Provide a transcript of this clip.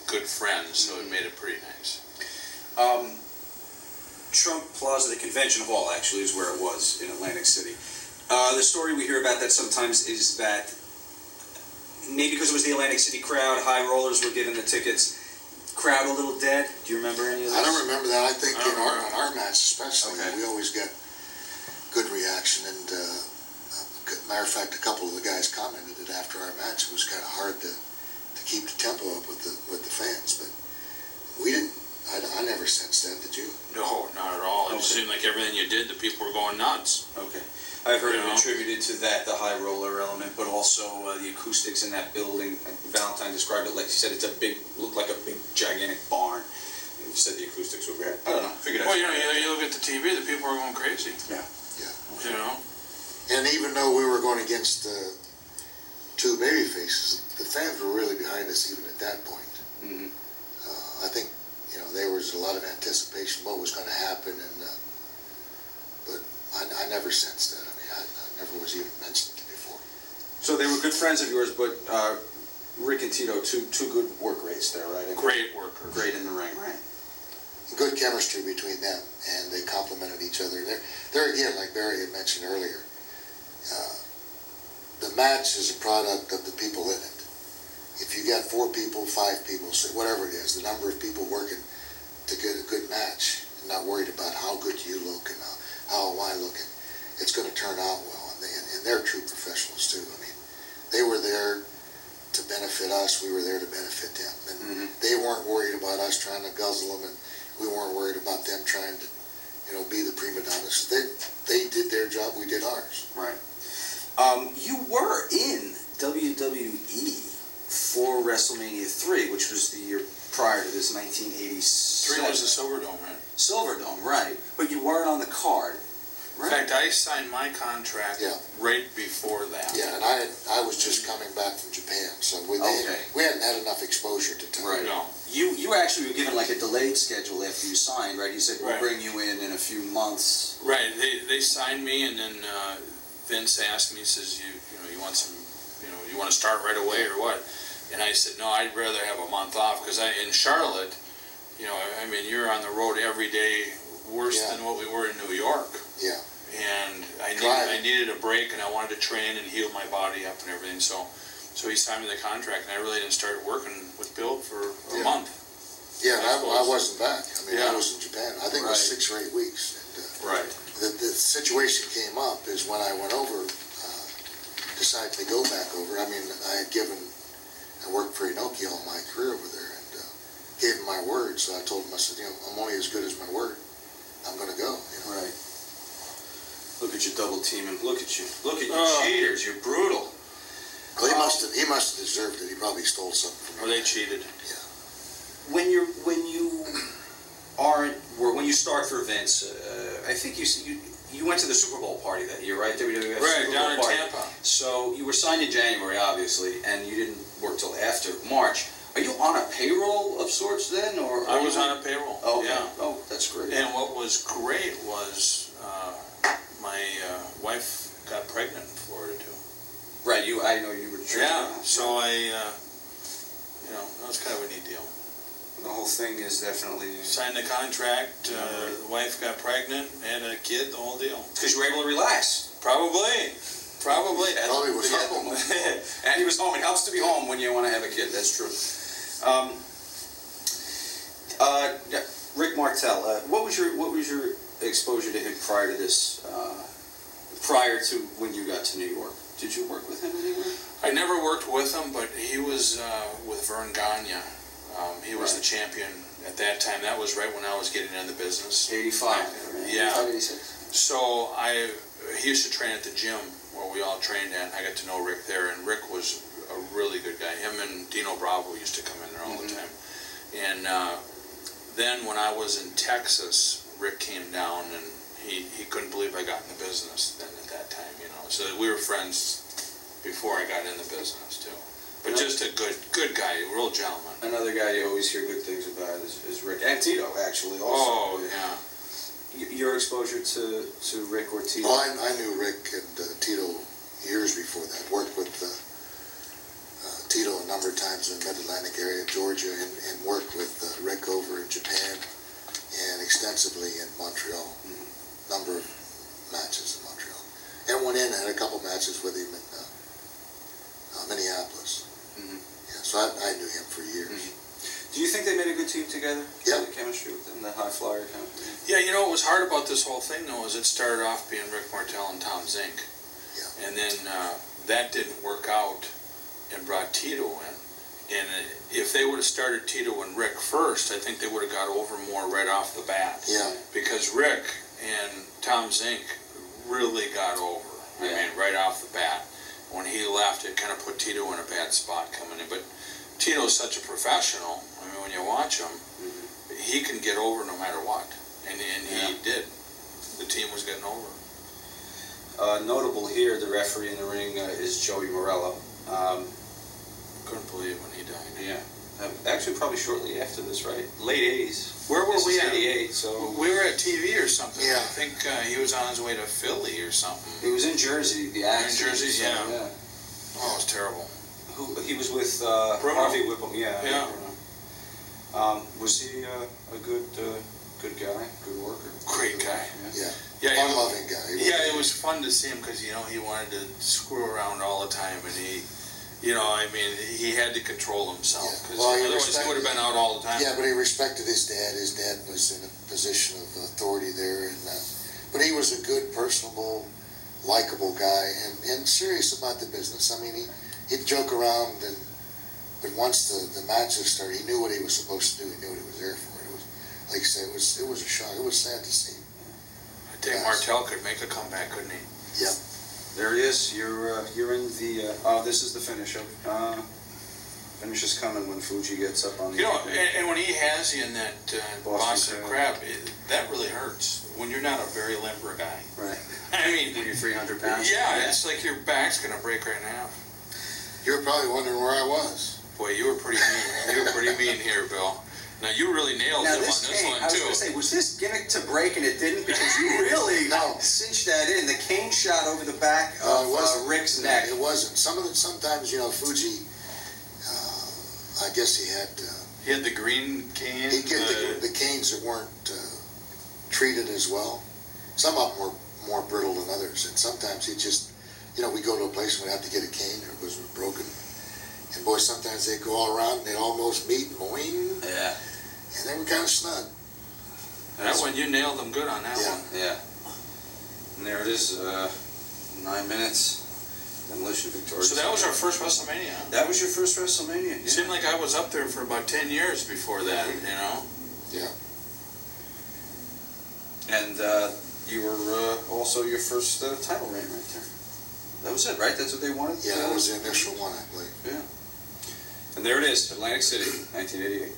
good friends, so it made it pretty nice. Trump Plaza, the convention hall, actually, is where it was in Atlantic City. The story we hear about that sometimes is that maybe because it was the Atlantic City crowd, high rollers were given the tickets. Crowd a little dead. Do you remember any of this? I don't remember that. I think on our match especially, we always get good reaction. And matter of fact, a couple of the guys commented that after our match, it was kind of hard to keep the tempo up with the fans. But we didn't. I never sensed that. Did you? No, not at all. It just seemed like everything you did, the people were going nuts. Okay. I've heard it attributed to that, the high roller element, but also the acoustics in that building. Valentine described it like, he said it's looked like a big, gigantic barn. And he said the acoustics were bad. I don't know. Figured out. Well, you look at the TV, the people are going crazy. Yeah. You know? And even though we were going against two baby faces, the fans were really behind us even at that point. Mm-hmm. I think, there was a lot of anticipation what was going to happen, but I never sensed that. I mean, I never was even mentioned before. So they were good friends of yours, but Rick and Tito, two good work rates there, right? Great workers. Great in the ring, right? Good chemistry between them, and they complemented each other. There again, like Barry had mentioned earlier, the match is a product of the people in it. If you got 4 people, 5 people, whatever it is, the number of people working to get a good match, and not worried about how good you look and how am I looking, it's going to turn out well. And they're true professionals too. I mean, they were there to benefit us. We were there to benefit them. And they weren't worried about us trying to guzzle them, and we weren't worried about them trying to, be the prima donnas. They did their job. We did ours. Right. You were in WWE for WrestleMania 3, which was the year prior to this, 1987. 3 was the Silverdome, right? Silverdome, right. But you weren't on the card, right? In fact, I signed my contract right before that. Yeah, and I was just coming back from Japan, so we hadn't had enough exposure to tell. Right. No. You actually were given like a delayed schedule after you signed, right? You said, we'll bring you in a few months. Right. They signed me, and then Vince asked me, he says, you want some, you want to start right away or what? And I said, no, I'd rather have a month off, because in Charlotte, I mean, you're on the road every day, worse than what we were in New York. Yeah. And I needed a break, and I wanted to train and heal my body up and everything. So he signed me the contract, and I really didn't start working with Bill for a month. Yeah, and I wasn't back. I mean, I was in Japan. I think it was 6 or 8 weeks. And, the situation came up is when I went over, decided to go back over. I mean, I worked for Inoki all my career over there, and gave him my word. So I told him, I said, I'm only as good as my word. I'm going to go. Right. Look at you double teaming. Look at you cheaters. You're brutal. Well, he must have deserved it. He probably stole something from me. They cheated. Yeah. When you start for Vince, I think you went to the Super Bowl party that year, right? WWF right, Super down Bowl in party. Tampa. So you were signed in January, obviously, and you didn't work till after March. Are you on a payroll of sorts then, or I was on a payroll? Oh, okay. Yeah. Oh, that's great. And what was great was my wife got pregnant in Florida too. Right. I know you were. Yeah. So that was kind of a neat deal. The whole thing is definitely signed the contract. The wife got pregnant, had a kid, the whole deal. Because you were able to relax. Probably. Probably was home. And he was home. It helps to be home when you want to have a kid. That's true. Rick Martel. What was your exposure to him prior to this? Prior to when you got to New York, did you work with him anywhere? I never worked with him, but he was with Vern Gagne. He was the champion at that time. That was right when I was getting into the business. 85. Yeah. 85, 86. So he used to train at the gym where we all trained at. I got to know Rick there, and Rick was a really good guy. Him and Dino Bravo used to come in there all the time. And then when I was in Texas, Rick came down, and he couldn't believe I got in the business then at that time, So we were friends before I got in the business too. But just a good guy, a real gentleman. Another guy you always hear good things about is Rick. And Tito, actually, also. Oh, yeah. Your exposure to Rick or Tito? Well, I knew Rick and Tito years before that. Worked with Tito a number of times in the Mid-Atlantic area of Georgia and worked with Rick over in Japan and extensively in Montreal. Number of matches in Montreal. And went in and had a couple matches with him in Minneapolis. Yeah, so I knew him for years. Do you think they made a good team together? Yeah. The chemistry with them, the high flyer kind of thing? Yeah, you know what was hard about this whole thing, though, is it started off being Rick Martel and Tom Zink. Yeah. And then that didn't work out and brought Tito in. And if they would have started Tito and Rick first, I think they would have got over more right off the bat. Yeah. Because Rick and Tom Zink really got over. I mean, right off the bat. When he left, it kind of put Tito in a bad spot coming in. But Tito's such a professional. I mean, when you watch him, he can get over no matter what. And he did. The team was getting over. Notable here, the referee in the ring is Joey Morello. Couldn't believe when he died. Yeah. Actually, probably shortly after this, right? Late 80s. Where were we at? 88, so... We were at TV or something. Yeah. I think he was on his way to Philly or something. He was in Jersey, the accident. In Jersey, so, yeah. Oh, it was terrible. He was with Bruno. Harvey Whipple, yeah. Yeah. Was he a good guy, good worker? Great guy. Yeah. Yeah, Fun-loving guy. Yeah, it was fun to see him because, you know, he wanted to screw around all the time, and he had to control himself, because otherwise he would have been out all the time. Yeah, but he respected his dad. His dad was in a position of authority there, and but he was a good, personable, likable guy, and serious about the business. I mean, he'd joke around, but once the matches started, he knew what he was supposed to do. He knew what he was there for. It was, like I said, it was a shock. It was sad to see. I think Martel could make a comeback, couldn't he? Yep. There he is. You're in the. This is the finish. Finish is coming when Fuji gets up on the. You know, and when he has you in that Boston Crab, that really hurts. When you're not a very limber guy. Right. I mean, when you're 300 pounds. Yeah, it's like your back's gonna break right now. You're probably wondering where I was. Boy, you were pretty mean. You were pretty mean here, Bill. Now you really nailed him on this one I was too. going to say, was this gimmick to break and it didn't? Because you really cinched that in. The cane shot over the back of Rick's neck. It wasn't. Sometimes Fuji. I guess he had. He had the green cane. He'd get the canes that weren't treated as well. Some of them were more brittle than others, and sometimes he just, we go to a place and we'd have to get a cane or it was broken. And boy, sometimes they'd go all around and they'd almost meet, boing. Yeah. And they were kind of snug. And that one, you nailed them good on that one. Yeah. And there it is, 9 minutes. Demolition victorious. So that was our first WrestleMania. That was your first WrestleMania. It seemed like I was up there for about 10 years before that, Yeah. And you were also your first title reign right there. That was it, right? That's what they wanted? Yeah, that was the initial one, I believe. Yeah. And there it is, Atlantic City, 1988.